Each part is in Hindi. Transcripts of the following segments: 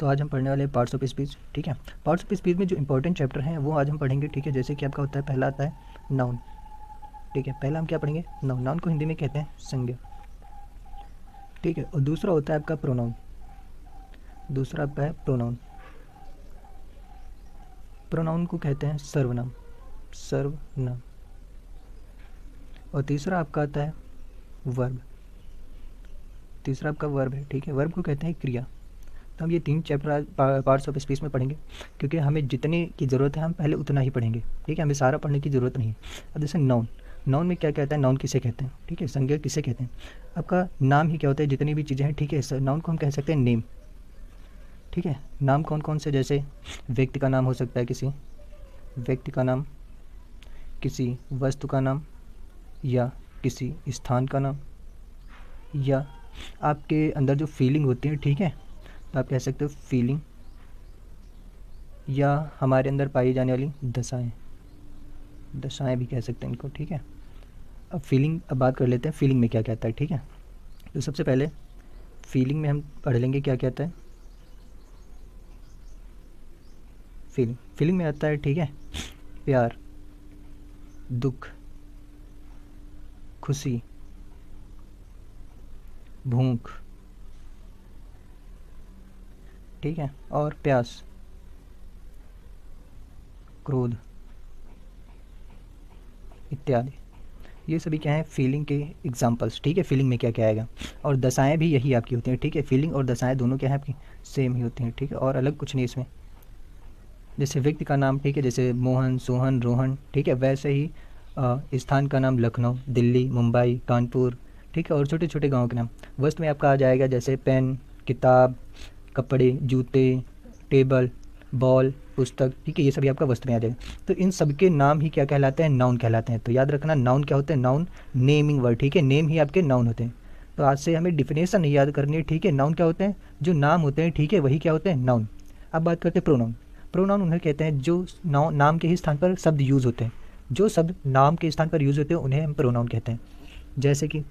तो आज हम पढ़ने वाले हैं पार्ट्स ऑफ स्पीच। ठीक है, पार्ट्स ऑफ स्पीच में जो इंपॉर्टेंट चैप्टर हैं वो आज हम पढ़ेंगे। ठीक है, जैसे कि आपका होता है, पहला आता है नाउन। ठीक है, पहला हम क्या पढ़ेंगे? नाउन। नाउन को हिंदी में कहते हैं संज्ञा। ठीक है, और दूसरा होता है आपका प्रोनाउन। दूसरा आपका है प्रोनाउन। प्रोनाउन को कहते हैं सर्वनाम। सर्वनाम। और तीसरा आपका आता है वर्ब। तीसरा आपका वर्ब है। ठीक है, वर्ब को कहते हैं क्रिया। तो हम ये 3 चैप्टर आज पार्ट्स ऑफ स्पीच में पढ़ेंगे, क्योंकि हमें जितने की ज़रूरत है हम पहले उतना ही पढ़ेंगे। ठीक है, हमें सारा पढ़ने की ज़रूरत नहीं है। अब जैसे नाउन। नाउन में क्या कहता है? नाउन किसे कहते हैं? ठीक है, संज्ञा किसे कहते हैं? आपका नाम ही क्या होता है? जितनी भी चीज़ें हैं। ठीक है, नाउन को हम कह सकते हैं नेम। ठीक है, नाम कौन कौन से? जैसे व्यक्ति का नाम हो सकता है, किसी व्यक्ति का नाम, किसी वस्तु का नाम, या किसी स्थान का नाम, या आपके अंदर जो फीलिंग होती है। ठीक है, तो आप कह सकते हो फीलिंग, या हमारे अंदर पाई जाने वाली दशाएं। दशाएं भी कह सकते हैं इनको। ठीक है, अब बात कर लेते हैं फीलिंग में क्या कहता है। ठीक है, तो सबसे पहले फीलिंग में हम पढ़ लेंगे क्या कहता है। फीलिंग में आता है, ठीक है, प्यार, दुख, खुशी, भूख, ठीक है, और प्यास, क्रोध इत्यादि। ये सभी क्या है? फीलिंग के एग्जाम्पल्स। ठीक है, फीलिंग में क्या क्या आएगा। और दशाएं भी यही आपकी होती हैं। ठीक है, फीलिंग और दशाएं दोनों क्या है आपकी? सेम ही होती हैं। ठीक है, और अलग कुछ नहीं इसमें। जैसे व्यक्ति का नाम, ठीक है, जैसे मोहन, सोहन, रोहन। ठीक है, वैसे ही स्थान का नाम लखनऊ, दिल्ली, मुंबई, कानपुर। ठीक है, और छोटे छोटे गाँव के नाम। वस्तु में आपका आ जाएगा जैसे पेन, किताब, कपड़े, जूते, टेबल, बॉल, पुस्तक। ठीक है, ये सभी आपका वस्तु में आ जाएगा। तो इन सब के नाम ही क्या कहलाते हैं? नाउन कहलाते हैं। तो याद रखना, नाउन क्या होते हैं? Noun naming word. ठीक है, नेम ही आपके नाउन होते हैं। तो आज से हमें डिफिनेशन नहीं याद करनी है। ठीक है, नाउन क्या होते हैं? जो नाम होते हैं। ठीक है, वही क्या होते हैं? नाउन। अब बात करते हैं प्रोनाउन। प्रोनाउन उन्हें कहते हैं जो नाम के ही स्थान पर शब्द यूज़ होते हैं। जो शब्द नाम के स्थान पर यूज़ होते हैं उन्हें हम प्रोनाउन कहते हैं। जैसे कि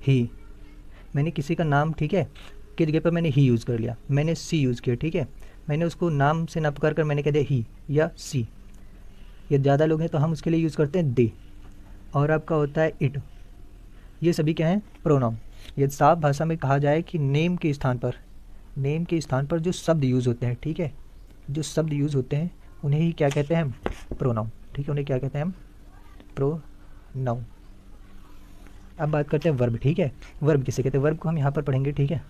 ही, मैंने किसी का नाम, ठीक है, की जगह पर मैंने ही यूज़ कर लिया, मैंने सी यूज़ किया। ठीक है, मैंने उसको नाम से ना पुकार कर मैंने कह दिया ही या सी। ये ज़्यादा लोग हैं तो हम उसके लिए यूज़ करते हैं दे। और आपका होता है इट। ये सभी क्या हैं? प्रोनाउन। यदि साफ भाषा में कहा जाए कि नेम के स्थान पर जो शब्द यूज़ होते हैं, ठीक है, जो शब्द यूज़ होते हैं उन्हें ही क्या कहते हैं? हम प्रोनाउन। ठीक है, उन्हें क्या कहते हैं? हम प्रोनाउन। अब बात करते हैं वर्ब। ठीक है, वर्ब किसे कहते हैं? वर्ब को हम यहाँ पर पढ़ेंगे। ठीक है,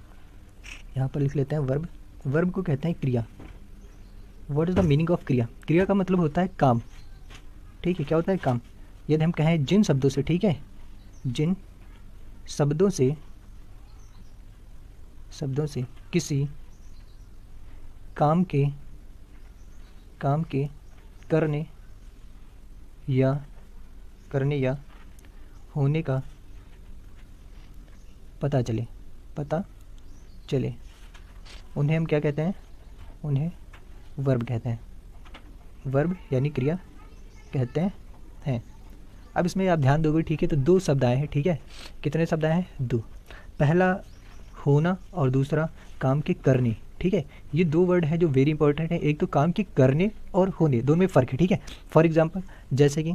यहाँ पर लिख लेते हैं वर्ब। वर्ब को कहते हैं क्रिया। What is the meaning of क्रिया? क्रिया का मतलब होता है काम। ठीक है, क्या होता है? काम। यदि हम कहें जिन शब्दों से, ठीक है, जिन शब्दों से किसी काम के करने या होने का पता चले, उन्हें हम क्या कहते हैं? उन्हें वर्ब कहते हैं। वर्ब यानी क्रिया कहते हैं। अब इसमें आप ध्यान दोगे, ठीक है, तो 2 शब्द आए हैं। ठीक है, कितने शब्द आए हैं? 2। पहला होना और दूसरा काम के करने। ठीक है, ये 2 वर्ड हैं जो वेरी इंपॉर्टेंट है। एक तो काम के करने और होने, दोनों में फ़र्क है। ठीक है, फॉर एग्जांपल जैसे कि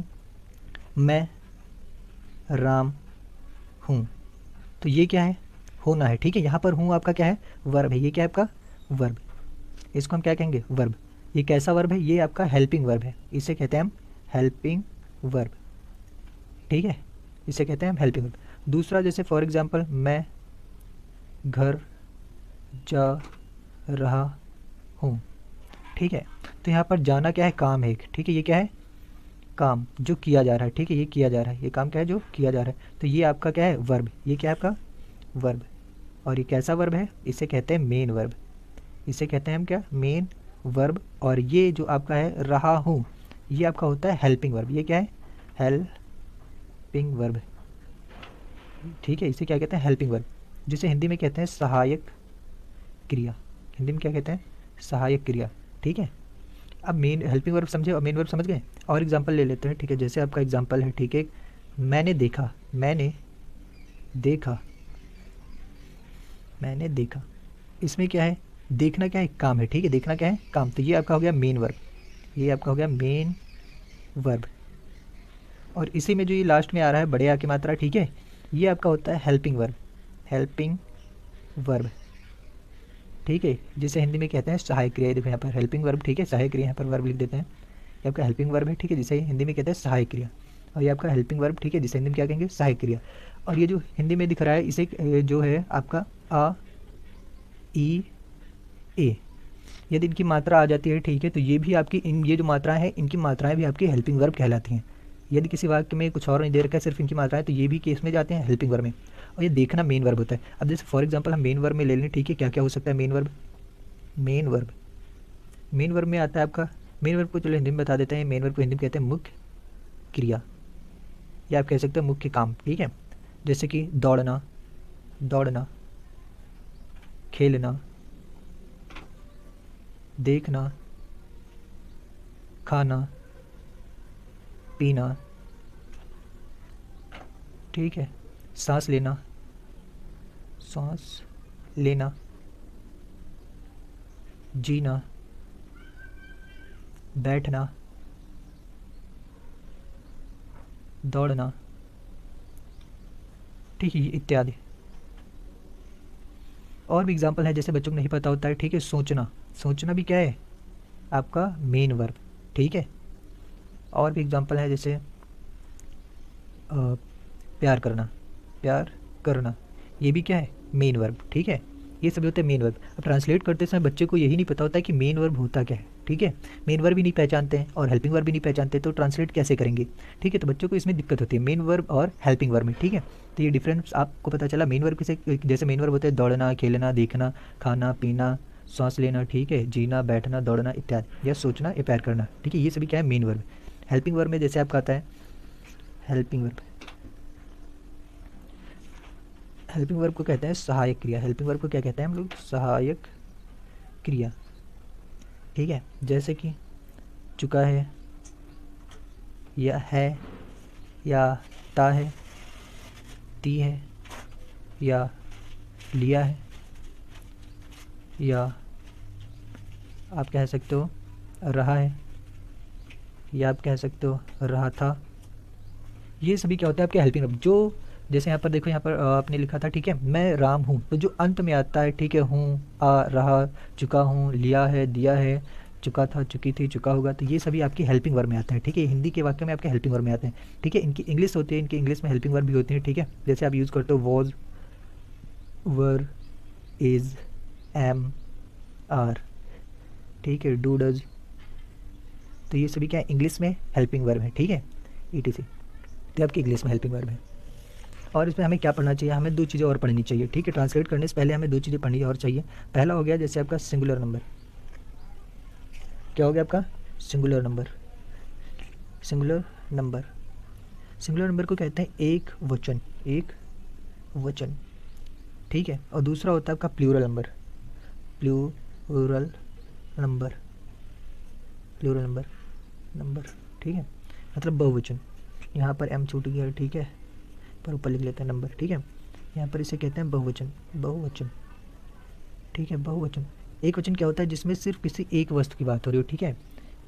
मैं राम हूँ, तो ये क्या है? होना है। ठीक है, यहाँ पर हूँ आपका क्या है? वर्ब है। ये क्या है आपका? वर्ब। इसको हम क्या कहेंगे? वर्ब। ये कैसा वर्ब है? ये आपका हेल्पिंग वर्ब है। इसे कहते हैं हम हेल्पिंग वर्ब। ठीक है, इसे कहते हैं हम हेल्पिंग वर्ब। दूसरा जैसे फॉर एग्जांपल मैं घर जा रहा हूँ। ठीक है, तो यहाँ पर जाना क्या है? काम है एक। ठीक है, ये क्या है? काम जो किया जा रहा है। ठीक है, ये किया जा रहा है। ये काम क्या है? जो किया जा रहा है। तो ये आपका क्या है? वर्ब। ये क्या है आपका? वर्ब। और ये कैसा वर्ब है? इसे कहते हैं मेन वर्ब। इसे कहते हैं हम क्या? Main verb. और ये जो आपका है रहा हूँ, ये आपका होता है हेल्पिंग वर्ब। ये क्या है? Helping verb. ठीक है, इसे क्या कहते हैं? हेल्पिंग वर्ब, जिसे हिंदी में कहते हैं सहायक क्रिया। हिंदी में क्या कहते हैं? सहायक क्रिया। ठीक है, अब मेन हेल्पिंग वर्ब समझे और मेन वर्ब समझ गए। और एग्जांपल ले लेते हैं। ठीक है, जैसे आपका एग्जांपल है, ठीक है, मैंने देखा। इसमें क्या है? देखना क्या है, काम है, ठीक है, देखना क्या है, काम। तो ये आपका हो गया मेन वर्ब, ये आपका हो गया मेन वर्ब। और इसी में जो ये लास्ट में आ रहा है बड़े आ की मात्रा, ठीक है, ये आपका होता है हेल्पिंग वर्ब, हेल्पिंग वर्ब, ठीक है, जिसे हिंदी में कहते हैं सहायक क्रिया। देखो यहाँ पर हेल्पिंग वर्ब, ठीक है, सहायक क्रिया, यहाँ पर वर्ब लिख देते हैं। ये आपका हेल्पिंग वर्ब है, ठीक है, जिसे हिंदी में कहते हैं सहायक क्रिया। और ये आपका हेल्पिंग वर्ब, ठीक है, जिसे हिंदी में क्या कहेंगे, सहायक क्रिया। और ये जो हिंदी में दिख रहा है इसे जो है आपका आ ई ए, यदि इनकी मात्रा आ जाती है, ठीक है, तो ये भी आपकी ये जो मात्राएं हैं इनकी मात्राएं भी आपकी हेल्पिंग वर्ब कहलाती हैं। यदि किसी वाक्य में कुछ और नहीं दे रखा है, सिर्फ इनकी मात्राएं, तो ये भी केस में जाते हैं हेल्पिंग वर्ब में। और ये देखना मेन वर्ब होता है। अब जैसे फॉर एग्जांपल हम मेन वर्ब में ले लें, ठीक है, क्या क्या हो सकता है main verb. Main verb, main verb में आता है आपका, मेन वर्ब को चलो हिंदी में बता देते हैं। मेन वर्ब को हिंदी में कहते हैं मुख्य क्रिया, या आप कह सकते हैं मुख्य काम, ठीक है। जैसे कि दौड़ना, दौड़ना, खेलना, देखना, खाना, पीना, ठीक है, सांस लेना, सांस लेना, जीना, बैठना, दौड़ना, ठीक है, इत्यादि। और भी एग्जाम्पल है, जैसे बच्चों को नहीं पता होता है, ठीक है, सोचना, सोचना भी क्या है आपका मेन वर्ब, ठीक है। और भी एग्जाम्पल है, जैसे प्यार करना, प्यार करना, ये भी क्या है मेन वर्ब, ठीक है। ये सभी होते हैं मेन वर्ब। अब ट्रांसलेट करते समय बच्चे को यही नहीं पता होता है कि मेन वर्ब होता क्या है, ठीक है। मेन वर्ब भी नहीं पहचानते हैं और हेल्पिंग वर्ब भी नहीं पहचानते, तो ट्रांसलेट कैसे करेंगे, ठीक है। तो बच्चों को इसमें दिक्कत होती है मेन वर्ब और हेल्पिंग वर्ब में, ठीक है। तो ये डिफरेंस आपको पता चला। मेन वर्ब किसे, जैसे मेन वर्ब होते हैं दौड़ना, खेलना, देखना, खाना, पीना, सांस लेना, ठीक है, जीना, बैठना, दौड़ना इत्यादि, या सोचना या प्यार करना, ठीक है, ये सभी क्या है मेन वर्ब। हेल्पिंग वर्ब में जैसे आपका आता है हेल्पिंग वर्ब, हेल्पिंग वर्ब को कहते हैं सहायक क्रिया। हेल्पिंग वर्ब को क्या कहते हैं हम लोग, सहायक क्रिया, ठीक है। जैसे कि चुका है, या है, या ता है, ती है, या लिया है, या आप कह सकते हो रहा है, या आप कह सकते हो रहा था। ये सभी क्या होता है आपके हेल्पिंग वर्ब। जो जैसे यहाँ पर देखो, यहाँ पर आपने लिखा था, ठीक है, मैं राम हूँ, तो जो अंत में आता है, ठीक है, हूँ, आ, रहा, चुका हूँ, लिया है, दिया है, चुका था, चुकी थी, चुका होगा, तो ये सभी आपकी हेल्पिंग वर्ब में आते हैं, ठीक है। हिंदी के वाक्य में आपके हेल्पिंग वर्ब में आते हैं, ठीक है। इनकी इंग्लिश होती है, इनकी इंग्लिश में हेल्पिंग वर्ब भी होती है, ठीक है। जैसे आप यूज़ करते हो was, were, is, am, are, ठीक है, डू, डज, तो ये सभी क्या है इंग्लिश में हेल्पिंग वर्ब है, ठीक है, ETC, तो आपकी इंग्लिश में हेल्पिंग वर्ब है। और इसमें हमें क्या पढ़ना चाहिए, हमें दो चीज़ें और पढ़नी चाहिए, ठीक है। ट्रांसलेट करने से पहले हमें दो चीज़ें पढ़नी और चाहिए। पहला हो गया जैसे आपका सिंगुलर नंबर, क्या हो गया आपका singular number, singular number, singular number को कहते हैं एक वचन, एक वचन, ठीक है। और दूसरा होता है आपका plural number, plural number, plural number, number, ठीक है, मतलब बहुवचन। यहाँ पर एम छूट गया, ठीक है, पर ऊपर लिख लेते हैं नंबर, ठीक है। यहाँ पर इसे कहते हैं बहुवचन, बहुवचन, ठीक है, बहुवचन। एक वचन क्या होता है जिसमें सिर्फ किसी एक वस्तु की बात हो रही हो, ठीक है।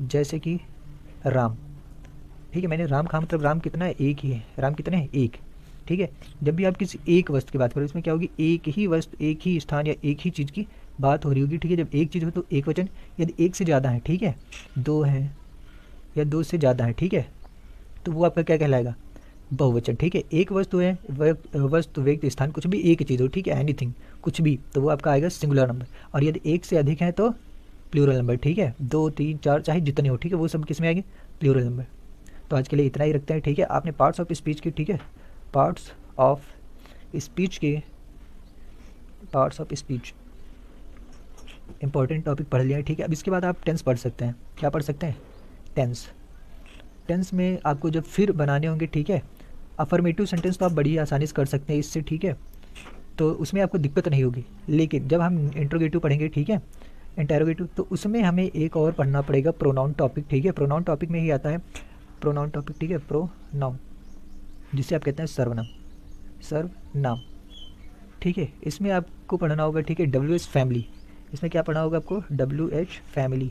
जैसे कि राम, ठीक है, मैंने राम कहा, मतलब राम कितना है, एक ही है। राम कितने हैं, एक, ठीक है। जब भी आप किसी एक वस्तु की बात करो, इसमें क्या होगी, एक ही वस्तु, एक ही स्थान या एक ही चीज़ की बात हो रही होगी, ठीक है। जब एक चीज़ हो तो एक वचन, यदि एक से ज़्यादा है, ठीक है, दो है या दो से ज़्यादा है, ठीक है, तो वो आपका क्या कहलाएगा, बहुवचन, ठीक है। एक वस्तु है, वस्तु, व्यक्ति, स्थान, कुछ भी एक चीज़ हो, ठीक है, एनीथिंग, कुछ भी, तो वो आपका आएगा सिंगुलर नंबर। और यदि एक से अधिक है तो प्लूरल नंबर, ठीक है, दो, तीन, चार, चाहे जितने हो, ठीक है, वो सब किस में आएंगे, प्लूरल नंबर। तो आज के लिए इतना ही रखते हैं, ठीक है। आपने पार्ट्स ऑफ स्पीच की, ठीक है, पार्ट्स ऑफ स्पीच के, parts of speech important topic पढ़ लिया है, ठीक है। अब इसके बाद आप टेंस पढ़ सकते हैं। क्या पढ़ सकते हैं, टेंस। टेंस में आपको जब फिर बनाने होंगे, ठीक है, अफर्मेटिव सेंटेंस तो आप बड़ी आसानी से कर सकते हैं इससे, ठीक है, तो उसमें आपको दिक्कत नहीं होगी। लेकिन जब हम इंट्रोगेटिव पढ़ेंगे, ठीक है, इंटेरोगेटिव, तो उसमें हमें एक और पढ़ना पड़ेगा, प्रोनाउन टॉपिक, ठीक है। प्रोनाउन टॉपिक में ही आता है प्रोनाउन टॉपिक, ठीक है, प्रोनाउन, जिसे आप कहते हैं सर्वनाम, सर्वनाम, ठीक है। इसमें आपको पढ़ना होगा, ठीक है, WH फैमिली, इसमें क्या पढ़ा होगा आपको, WH फैमिली,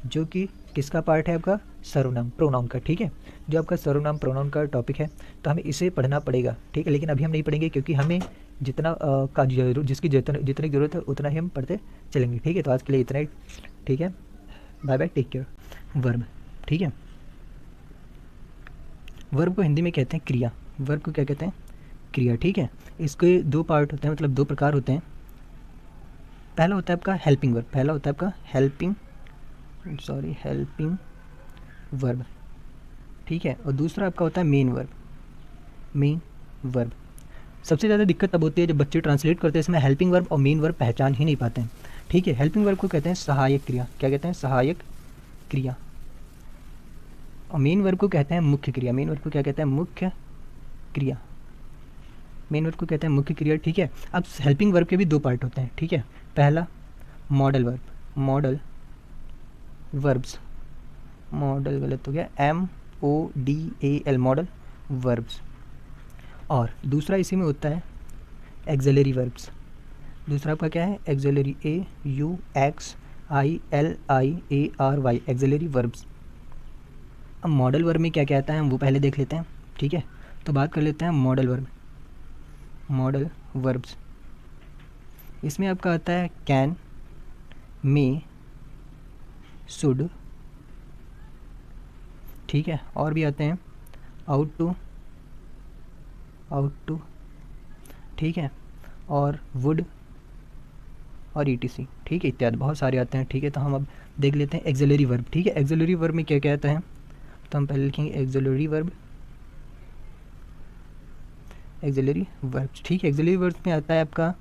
जो कि किसका पार्ट है आपका, सर्वनाम प्रोनाउन का, ठीक है। जो आपका सर्वनाम प्रोनाउन का टॉपिक है तो हमें इसे पढ़ना पड़ेगा, ठीक है। लेकिन अभी हम नहीं पढ़ेंगे क्योंकि हमें जितना का जरूर जिसकी जितनी ज़रूरत है उतना ही हम पढ़ते चलेंगे, ठीक है। तो आज के लिए इतना ही, ठीक है। Bye bye, take care. Verb, ठीक है। वर्ब को हिंदी में कहते हैं क्रिया। वर्ब को क्या कहते हैं, क्रिया, ठीक है। इसके दो पार्ट होते हैं, मतलब दो प्रकार होते हैं। पहला होता है आपका हेल्पिंग वर्ब, पहला होता है आपका हेल्पिंग वर्ब, ठीक है। और दूसरा आपका होता है मेन वर्ब, मेन वर्ब। सबसे ज़्यादा दिक्कत तब होती है जब बच्चे ट्रांसलेट करते हैं इसमें हेल्पिंग वर्ब और मेन वर्ब पहचान ही नहीं पाते हैं, ठीक है। हेल्पिंग वर्ब को कहते हैं सहायक क्रिया, क्या कहते हैं, सहायक क्रिया। और मेन वर्ब को कहते हैं मुख्य क्रिया, मेन वर्ब को क्या कहते हैं, मुख्य क्रिया, मेन वर्ब को कहते हैं मुख्य क्रिया, ठीक है। अब हेल्पिंग वर्ब के भी दो पार्ट होते हैं, ठीक है। पहला modal verb, modal verbs, model गलत हो गया, MODAL, मॉडल वर्ब्स। और दूसरा इसी में होता है एक्सिलरी वर्ब्स। दूसरा आपका क्या है, एक्सिलरी, AUXILIARY, एक्सिलरी वर्ब्स। अब मॉडल वर्ब में क्या क्या आता है हम वो पहले देख लेते हैं, ठीक है। तो बात कर लेते हैं मॉडल वर्ब, मॉडल वर्ब्स। इसमें आपका आता है कैन, मे, शुड, ठीक है। और भी आते हैं आउट टू, ठीक है। और वुड और ETC, ठीक है, इत्यादि बहुत सारे आते हैं, ठीक है। तो हम अब देख लेते हैं एक्सिलरी वर्ब, ठीक है। एक्सिलरी वर्ब में क्या क्या आता है, तो हम पहले लिखेंगे एक्सिलरी वर्ब, एक्सिलरी वर्ब्स, ठीक है। एक्सिलरी वर्ब्स में आता है आपका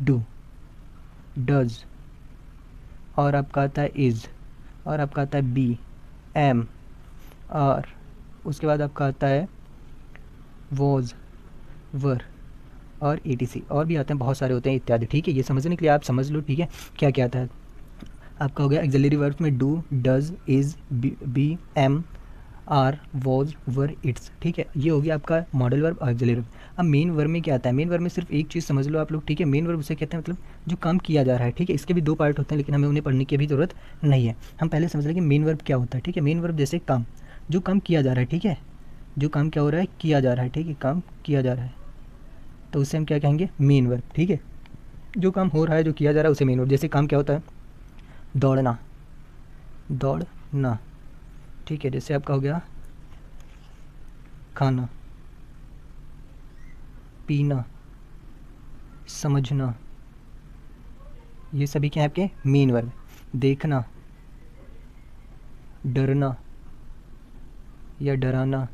डू, डज, और आपका आता है इज़, और आपका आता है बी, एम, और उसके बाद आपका आता है वॉज, वर, और ETC। और भी आते हैं, बहुत सारे होते हैं इत्यादि, ठीक है। ये समझने के लिए आप समझ लो, ठीक है, क्या क्या आता है। आपका हो गया एक्सिलरी वर्ब्स में do, does, is, be, am, are, was, were, it's, ठीक है। ये हो गया आपका मॉडल वर्ब और एक्सिलरी वर्ब। अब मेन वर्ब में क्या आता है, मेन वर्ब में सिर्फ एक चीज़ समझ लो आप लोग, ठीक है। मेन वर्ब उसे कहते हैं मतलब जो काम किया जा रहा है, ठीक है। इसके भी दो पार्ट होते हैं लेकिन हमें उन्हें पढ़ने की भी ज़रूरत नहीं है। हम पहले समझ लें कि मेन वर्ब क्या होता है, ठीक है। मेन वर्ब जैसे काम, जो काम किया जा रहा है, ठीक है, जो काम क्या हो रहा है, किया जा रहा है, ठीक है, काम किया जा रहा है, तो उसे हम क्या कहेंगे, मेन वर्ब, ठीक है। जो काम हो रहा है, जो किया जा रहा है उसे मेन वर्ब। जैसे काम क्या होता है, दौड़ना, दौड़ना, ठीक है। जैसे आपका हो गया खाना, पीना, समझना, ये सभी क्या है आपके मेन वर्ब। देखना, डरना या डराना,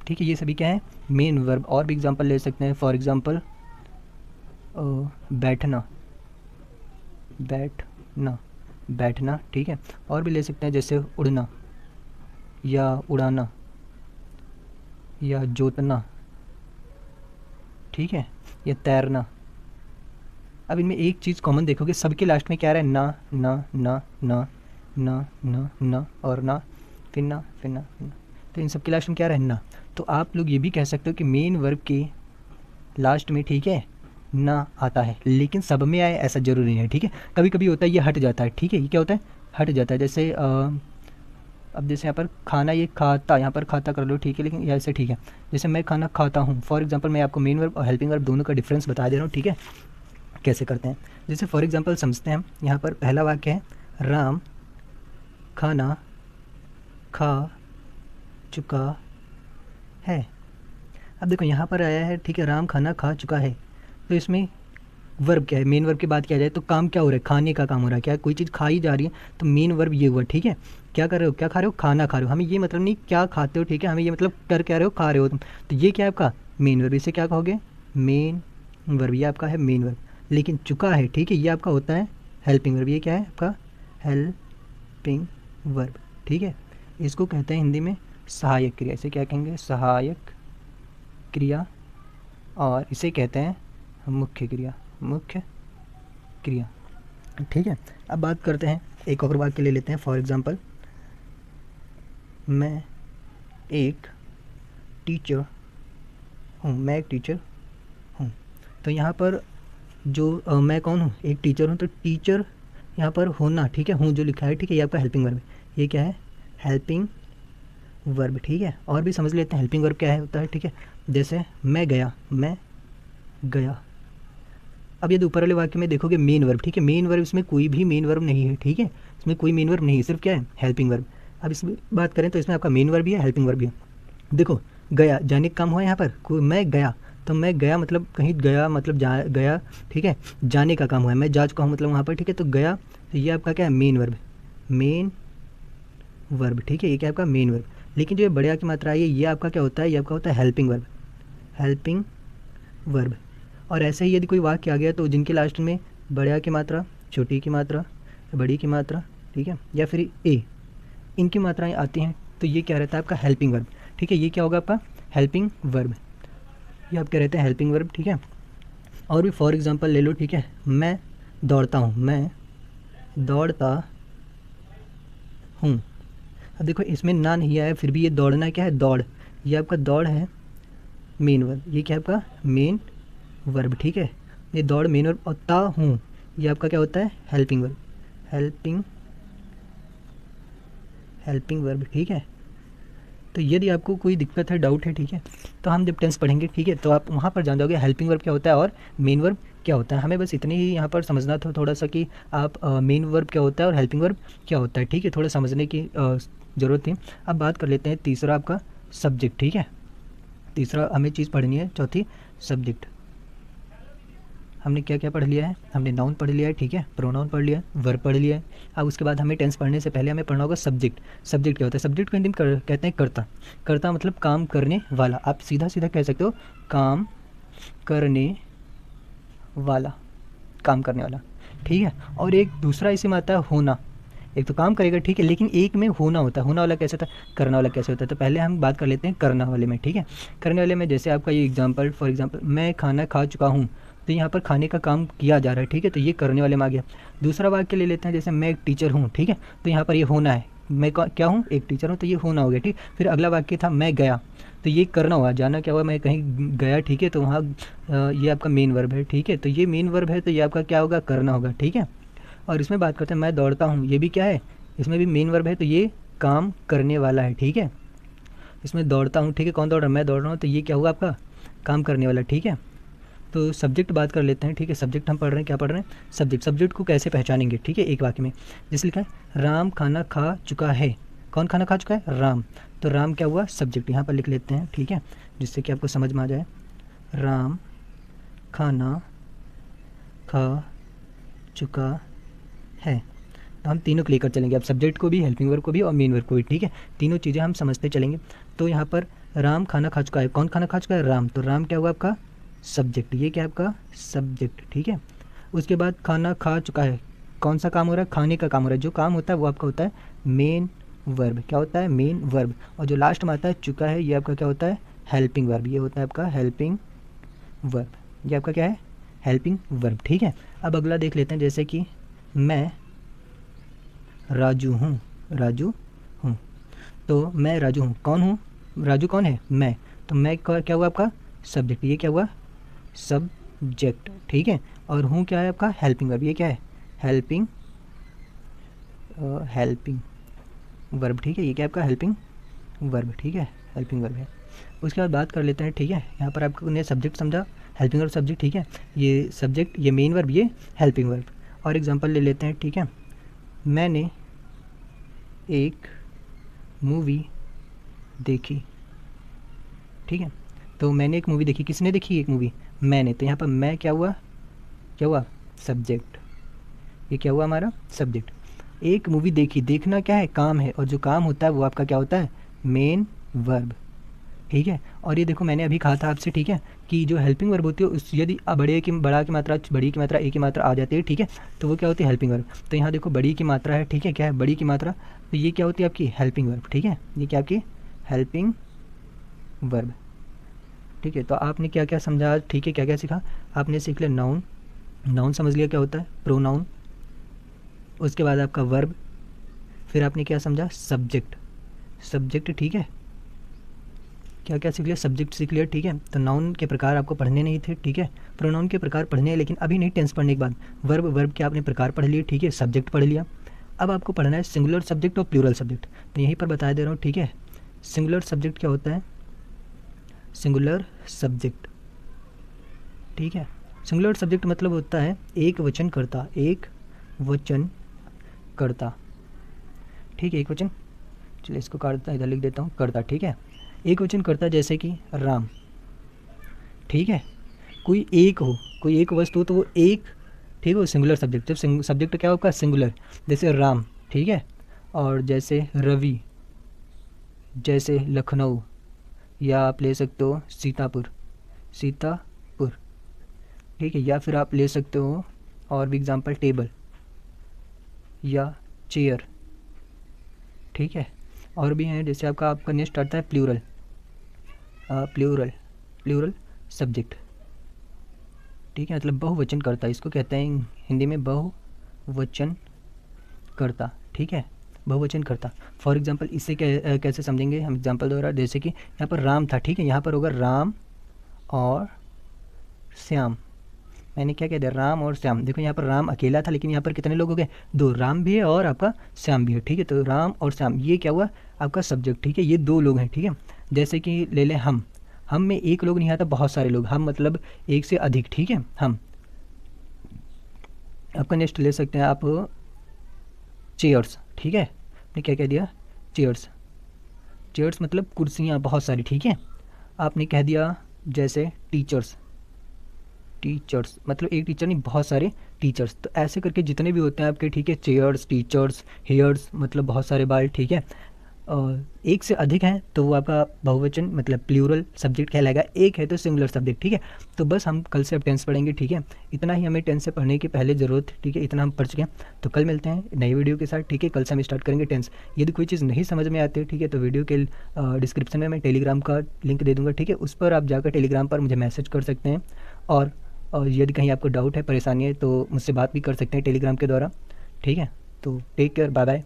ठीक है, ये सभी क्या है मेन वर्ब। और भी एग्जांपल ले सकते हैं, फॉर एग्जांपल बैठना, बैठना, बैठना, ठीक है। और भी ले सकते हैं जैसे उड़ना या उड़ाना या जोतना, ठीक है, या तैरना। अब इनमें एक चीज़ कॉमन देखोगे, सबके लास्ट में क्या आ रहा है, ना, ना, ना, ना, ना, ना, ना, और ना, फिर ना, फिर ना, फिर ना। तो इन सब के लास्ट में क्या आ रहा है, ना। तो आप लोग ये भी कह सकते हो कि मेन वर्ब के लास्ट में, ठीक है, ना आता है, लेकिन सब में आए ऐसा ज़रूरी नहीं है, ठीक है। कभी कभी होता है ये हट जाता है, ठीक है। ये क्या होता है, हट जाता है। जैसे अब जैसे यहाँ पर खाना, ये खाता, यहाँ पर खाता कर लो, ठीक है, लेकिन ऐसे ठीक है। जैसे मैं खाना खाता हूँ, फॉर एग्जांपल मैं आपको मेन वर्ब और हेल्पिंग वर्ब दोनों का डिफरेंस बता दे रहा हूँ, ठीक है, कैसे करते हैं। जैसे फॉर एग्जांपल समझते हैं हम, यहाँ पर पहला वाक्य है राम खाना खा चुका है। अब देखो यहाँ पर आया है, ठीक है, राम खाना खा चुका है, तो इसमें वर्ब क्या है, मेन वर्ब की बात किया जाए तो काम क्या हो रहा है, खाने का काम हो रहा है, क्या कोई चीज़ खाई जा रही है, तो मेन वर्ब ये हुआ, ठीक है। क्या कर रहे हो, क्या खा रहे हो, खाना खा रहे हो। हमें ये मतलब नहीं क्या खाते हो, ठीक है, हमें ये मतलब कर क्या रहे हो, खा रहे हो तुम। तो ये क्या है आपका मेन वर्ब, इसे क्या कहोगे, मेन वर्ब, ये आपका है मेन वर्ब। लेकिन चुका है, ठीक है, ये आपका होता है हेल्पिंग वर्ब। ये क्या है आपका हेल्पिंग वर्ब, ठीक है। इसको कहते हैं हिंदी में सहायक क्रिया, इसे क्या कहेंगे, सहायक क्रिया, और इसे कहते हैं मुख्य क्रिया, मुख्य क्रिया, ठीक है। अब बात करते हैं, एक और वाक्य ले लेते हैं, फॉर एग्जांपल मैं एक टीचर हूँ, मैं एक टीचर हूँ। तो यहाँ पर जो मैं कौन हूँ, एक टीचर हूँ, तो टीचर यहाँ पर होना, ठीक है, हूँ जो लिखा है, ठीक है, ये आपका हेल्पिंग वर्ब है। ये क्या है, हेल्पिंग वर्ब, ठीक है। और भी समझ लेते हैं हेल्पिंग वर्ब क्या है होता है, ठीक है। जैसे मैं गया, मैं गया। अब यदि ऊपर वाले वाक्य में देखोगे मेन वर्ब, ठीक है, मेन वर्ब, इसमें कोई भी मेन वर्ब नहीं है, ठीक है, इसमें कोई मेन वर्ब नहीं है, सिर्फ क्या है, हेल्पिंग वर्ब। अब इसमें बात करें तो इसमें आपका मेन वर्ब भी है, हेल्पिंग वर्ब भी है। देखो, गया, जाने का काम हुआ यहाँ पर, कोई मैं गया, तो मैं गया मतलब कहीं गया, मतलब गया, ठीक है, जाने का काम हुआ है, मैं जा चुका हूँ मतलब वहाँ पर, ठीक है, तो गया, तो ये आपका क्या है, मेन वर्ब, मेन वर्ब, ठीक है, ये क्या आपका मेन वर्ब। लेकिन जो ये बड़े आ की मात्रा आई है, ये आपका क्या होता है, ये आपका होता है हेल्पिंग वर्ब, हेल्पिंग वर्ब। और ऐसे ही यदि कोई वाक्य आ गया तो जिनके लास्ट में बड़े आ की मात्रा, छोटी की मात्रा, बड़ी की मात्रा, ठीक है, या फिर ए, इनकी मात्राएं आती हैं, तो ये क्या रहता है आपका हेल्पिंग वर्ब, ठीक है, ये क्या होगा आपका हेल्पिंग वर्ब, ये आप क्या रहते हैं, हेल्पिंग वर्ब, ठीक है। और भी फॉर एग्जांपल ले लो, ठीक है, मैं दौड़ता हूँ, मैं दौड़ता हूँ। अब देखो इसमें ना नहीं आया, फिर भी ये दौड़ना क्या है, दौड़, ये आपका दौड़ है मेन वर्ब, ये क्या है आपका मेन वर्ब, ठीक है, ये दौड़ मेन वर्ब, और ता हूँ ये आपका क्या होता है, helping verb, helping helping verb, ठीक है। तो यदि आपको कोई दिक्कत है, डाउट है, ठीक है, तो हम जब टेंस पढ़ेंगे, ठीक है, तो आप वहाँ पर जान जाओगे हेल्पिंग वर्ब क्या होता है और मेन वर्ब क्या होता है। हमें बस इतनी ही यहाँ पर समझना था थोड़ा सा कि आप मेन वर्ब क्या होता है और हेल्पिंग वर्ब क्या होता है, ठीक है, थोड़ा समझने की ज़रूरत थी। अब बात कर लेते हैं तीसरा आपका सब्जेक्ट, ठीक है, तीसरा हमें चीज़ पढ़नी है, चौथी सब्जेक्ट। हमने क्या क्या पढ़ लिया है, हमने नाउन पढ़ लिया है, ठीक है, प्रोनाउन पढ़ लिया है, वर्ब पढ़ लिया है। अब उसके बाद हमें टेंस पढ़ने से पहले हमें पढ़ना होगा सब्जेक्ट। सब्जेक्ट क्या होता है, सब्जेक्ट को हिंदी में कहते हैं कर्ता। कर्ता मतलब काम करने वाला, आप सीधा सीधा कह सकते हो काम करने वाला, काम करने वाला, ठीक है। और एक दूसरा इसी में आता है होना, एक तो काम करेगा, ठीक है, लेकिन एक में होना होता है, होना वाला कैसे होता है, करना वाला कैसे होता है। तो पहले हम बात कर लेते हैं करना वाले में, ठीक है। करने वाले में जैसे आपका ये एग्जांपल, फॉर एग्जांपल मैं खाना खा चुका हूँ, तो यहाँ पर खाने का काम किया जा रहा है, ठीक है, तो ये करने वाले में आ गया। दूसरा वाक्य ले लेते हैं, जैसे मैं एक टीचर हूँ, ठीक है, तो यहाँ पर ये होना है, मैं क्या हूँ, एक टीचर हूँ, तो ये होना हो गया, ठीक। फिर अगला वाक्य था मैं गया, तो ये करना हुआ, जाना क्या हुआ, मैं कहीं गया, ठीक है, तो वहाँ ये आपका मेन वर्ब है, ठीक है, तो ये मेन वर्ब है, तो ये आपका क्या होगा, करना होगा, ठीक है। और इसमें बात करते हैं मैं दौड़ता हूँ, ये भी क्या है, इसमें भी मेन वर्ब है, तो ये काम करने वाला है, ठीक है। इसमें दौड़ता हूँ, ठीक है, कौन दौड़ रहा है, मैं दौड़ रहा हूँ, तो ये क्या हुआ आपका काम करने वाला, ठीक है। तो सब्जेक्ट बात कर लेते हैं, ठीक है, सब्जेक्ट हम पढ़ रहे हैं, क्या पढ़ रहे हैं, सब्जेक्ट। सब्जेक्ट को कैसे पहचानेंगे, ठीक है, एक वाक्य में जैसे लिखा है राम खाना खा चुका है, कौन खाना खा चुका है, राम, तो राम क्या हुआ, सब्जेक्ट, यहाँ पर लिख लेते हैं, ठीक है, जिससे कि आपको समझ में आ जाए। राम खाना खा चुका है, तो हम तीनों को लेकर चलेंगे, अब सब्जेक्ट को भी, हेल्पिंग वर्ब को भी और मेन वर्ब को भी, ठीक है, तीनों चीज़ें हम समझते चलेंगे। तो यहाँ पर राम खाना खा चुका है, कौन खाना खा चुका है, राम, तो राम क्या हुआ आपका सब्जेक्ट, ये क्या आपका सब्जेक्ट, ठीक है। उसके बाद खाना खा चुका है, कौन सा काम हो रहा है, खाने का काम हो रहा है, जो काम होता है वो आपका होता है मेन वर्ब, क्या होता है मेन वर्ब। और जो लास्ट में आता है चुका है, ये आपका क्या होता है हेल्पिंग वर्ब, ये होता है आपका हेल्पिंग वर्ब, ये आपका क्या है हेल्पिंग वर्ब, ठीक है। अब अगला देख लेते हैं, जैसे कि मैं राजू हूँ, राजू हूँ, तो मैं राजू हूँ, कौन हूँ, राजू कौन है, मैं, तो मैं क्या हुआ आपका सब्जेक्ट, ये क्या हुआ सब्जेक्ट, ठीक है। और हूँ क्या है आपका हेल्पिंग वर्ब, ये क्या है हेल्पिंग हेल्पिंग वर्ब, ठीक है, ये क्या आपका हेल्पिंग वर्ब, ठीक है, हेल्पिंग वर्ब है। उसके बाद बात कर लेते हैं, ठीक है, यहाँ पर आपको ने सब्जेक्ट समझा, हेल्पिंग वर्ब सब्जेक्ट, ठीक है, ये सब्जेक्ट, ये मेन वर्ब, ये हेल्पिंग वर्ब। और एग्जांपल ले लेते हैं, ठीक है, मैंने एक मूवी देखी, ठीक है, तो मैंने एक मूवी देखी, किसने देखी एक मूवी, मैंने, तो यहाँ पर मैं क्या हुआ सब्जेक्ट, ये क्या हुआ हमारा सब्जेक्ट। एक मूवी देखी, देखना क्या है काम है, और जो काम होता है वो आपका क्या होता है मेन वर्ब, ठीक है। और ये देखो मैंने अभी कहा था आपसे, ठीक है, कि जो हेल्पिंग वर्ब होती है उस यदि बड़ी की मात्रा ए की मात्रा आ जाती है, ठीक है, तो वो क्या होती है हेल्पिंग वर्ब। तो यहाँ देखो बड़ी की मात्रा है, ठीक है, क्या है बड़ी की मात्रा, तो ये क्या होती है आपकी हेल्पिंग वर्ब, ठीक है, ये क्या आपकी हेल्पिंग वर्ब, ठीक है। तो आपने क्या क्या समझा, ठीक है, क्या क्या सीखा आपने, सीख लिया नाउन, नाउन समझ लिया क्या होता है प्रोनाउन, उसके बाद आपका वर्ब, फिर आपने क्या समझा सब्जेक्ट, सब्जेक्ट, ठीक है, क्या क्या सीख लिया, सब्जेक्ट सीख लिया, ठीक है। तो नाउन के प्रकार आपको पढ़ने नहीं थे, ठीक है। प्रोनाउन के प्रकार पढ़ने हैं, लेकिन अभी नहीं, टेंस पढ़ने के बाद। वर्ब के आपने प्रकार पढ़ लिए, ठीक है, सब्जेक्ट पढ़ लिया। अब आपको पढ़ना है सिंगुलर सब्जेक्ट और प्लूरल सब्जेक्ट। तो यहीं पर बता दे रहा हूँ, ठीक है। सिंगुलर सब्जेक्ट क्या होता है, सिंगुलर सब्जेक्ट, ठीक है। सिंगुलर सब्जेक्ट मतलब होता है एक वचन कर्ता, एक वचन कर्ता, ठीक है, एक वचन। चलिए इसको कर्ता इधर लिख देता हूँ, कर्ता, ठीक है। एक वचन कर्ता जैसे कि राम, ठीक है। कोई एक हो, कोई एक वस्तु हो तो वो एक, ठीक है, वो सिंगुलर सब्जेक्ट। जब सब्जेक्ट क्या होगा, सिंगुलर, जैसे राम, ठीक है। और जैसे रवि, जैसे लखनऊ, या आप ले सकते हो सीतापुर, सीतापुर, ठीक है। या फिर आप ले सकते हो और भी एग्जांपल, टेबल या चेयर, ठीक है। और भी हैं, जैसे आपका नेक्स्ट आता है प्लूरल, प्लूरल सब्जेक्ट, ठीक है, मतलब बहुवचन करता, इसको कहते हैं हिंदी में बहुवचन करता, ठीक है, बहुवचन करता। फॉर एग्जांपल इससे कैसे समझेंगे हम, एग्जांपल द्वारा। जैसे कि यहाँ पर राम था, ठीक है, यहाँ पर होगा राम और श्याम। मैंने क्या कह दिया, राम और श्याम। देखो यहाँ पर राम अकेला था, लेकिन यहाँ पर कितने लोग हो गए, दो, राम भी है और आपका श्याम भी है, ठीक है। तो राम और श्याम, ये क्या हुआ, आपका सब्जेक्ट, ठीक है, ये दो लोग हैं, ठीक है। जैसे कि ले लें हम में एक लोग नहीं आता, बहुत सारे लोग, हम मतलब एक से अधिक, ठीक है, हम। आपका नेक्स्ट ले सकते हैं आप चेयर्स, ठीक है। आपने क्या कह दिया, चेयर्स, चेयर्स मतलब कुर्सियाँ बहुत सारी, ठीक है। आपने कह दिया जैसे टीचर्स, टीचर्स मतलब एक टीचर नहीं, बहुत सारे टीचर्स। तो ऐसे करके जितने भी होते हैं आपके, ठीक है, चेयर्स, टीचर्स, हेयर्स मतलब बहुत सारे बाल, ठीक है। और एक से अधिक हैं तो वो आपका बहुवचन मतलब प्लूरल सब्जेक्ट कहलाएगा, एक है तो सिंगुलर सब्जेक्ट, ठीक है। तो बस हम कल से अब टेंस पढ़ेंगे, ठीक है। इतना ही हमें टेंस से पढ़ने की पहले ज़रूरत है, ठीक है, इतना हम पढ़ चुके हैं। तो कल मिलते हैं नई वीडियो के साथ, ठीक है। कल से हम स्टार्ट करेंगे टेंस। यदि कोई चीज़ नहीं समझ में आती है, ठीक है, तो वीडियो के डिस्क्रिप्शन में मैं टेलीग्राम का लिंक दे दूँगा, ठीक है। उस पर आप जाकर टेलीग्राम पर मुझे मैसेज कर सकते हैं। और यदि कहीं आपको डाउट है, परेशानी है, तो मुझसे बात भी कर सकते हैं टेलीग्राम के द्वारा, ठीक है। तो टेक केयर, बाय बाय।